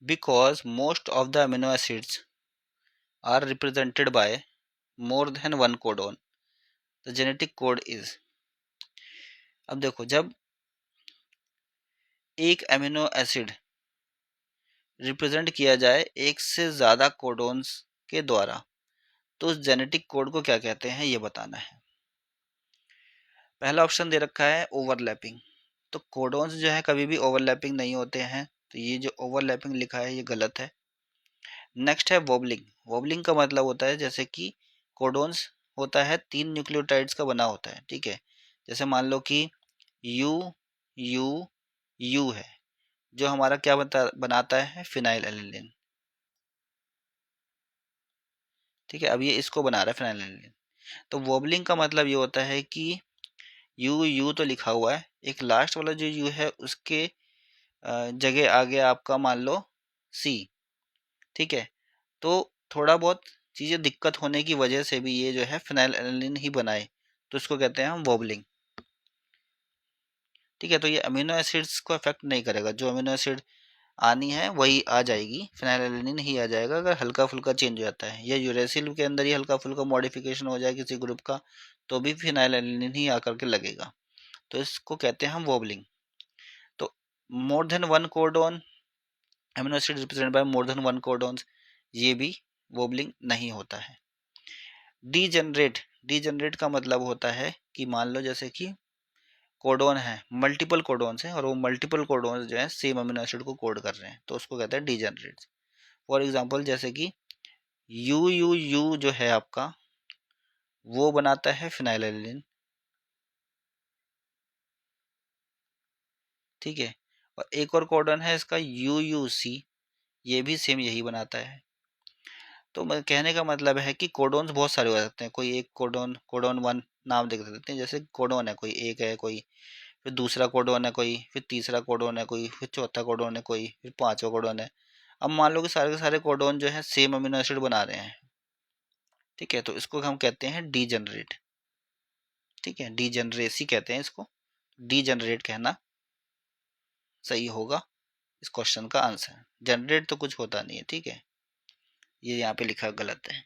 Because most of the amino acids are represented by more than one codon, the genetic code is. अब देखो, जब एक amino acid represent किया जाए एक से ज़्यादा कोडोन्स के द्वारा, तो उस जेनेटिक कोड को क्या कहते हैं ये बताना है। पहला ऑप्शन दे रखा है ओवरलैपिंग, तो कोडोन्स जो है कभी भी ओवरलैपिंग नहीं होते हैं, तो ये जो ओवरलैपिंग लिखा है ये गलत है। नेक्स्ट है वोबलिंग। वोबलिंग का मतलब होता है जैसे कि कोडोन्स होता है 3 न्यूक्लियोटाइड्स का बना होता है, ठीक है। जैसे मान लो कि यू यू यू है, जो हमारा क्या बनाता है फिनाइल एलिलिन, ठीक है। अब ये इसको बना रहा है फिनाइल एलिलिन। तो वोबलिंग का मतलब ये होता है कि यू यू तो लिखा हुआ है, एक लास्ट वाला जो यू है उसके जगह आ गया आपका मान लो सी, ठीक है। तो थोड़ा बहुत चीज़ें दिक्कत होने की वजह से भी ये जो है फिनाइल एलिलिन ही बनाए, तो इसको कहते हैं हम वोबलिंग, ठीक है। तो ये अमीनो एसिड्स को अफेक्ट नहीं करेगा, जो अमीनो एसिड आनी है वही आ जाएगी, फिनाइलएलनिन ही आ जाएगा। अगर हल्का फुल्का चेंज हो जाता है या यूरेसिल के अंदर ही हल्का फुल्का मॉडिफिकेशन हो जाए किसी ग्रुप का, तो भी फिनाइलएलनिन ही आकर के लगेगा, तो इसको कहते हैं हम वोबलिंग। तो मोर than one codon, amino acid represented by more than one codons, ये भी वोबलिंग नहीं होता है। डीजेनरेट, डीजेनरेट का मतलब होता है कि मान लो जैसे कि कोडोन है, मल्टीपल कोडोन्स हैं और वो मल्टीपल कोडोन्स जो है सेम अमीनो एसिड को कोड कर रहे हैं, तो उसको कहते हैं डीजेनरेट। फॉर एग्जांपल जैसे कि यू यू यू जो है आपका वो बनाता है फिनाइलएलिन, ठीक है। और एक और कोडोन है इसका यू यू सी, ये भी सेम यही बनाता है। तो मैं कहने का मतलब है कि कोडोन्स बहुत सारे हो सकते हैं, कोई एक कोडोन, कोडोन वन नाम देख सकते हैं, जैसे कोडोन है कोई एक है, कोई फिर दूसरा कोडोन है कोई, फिर तीसरा कोडोन है कोई, फिर चौथा कोडोन है कोई, फिर पांचवा कोडोन है। अब मान लो कि सारे के सारे कोडोन जो है सेम अमीनो एसिड बना रहे हैं, ठीक है, तो इसको हम कहते हैं डीजेनरेट, ठीक है, डीजेनरेसी कहते हैं इसको, डीजेनरेट कहना सही होगा इस क्वेश्चन का आंसर। जनरेट तो कुछ होता नहीं है, ठीक है, ये यहाँ पे लिखा गलत है।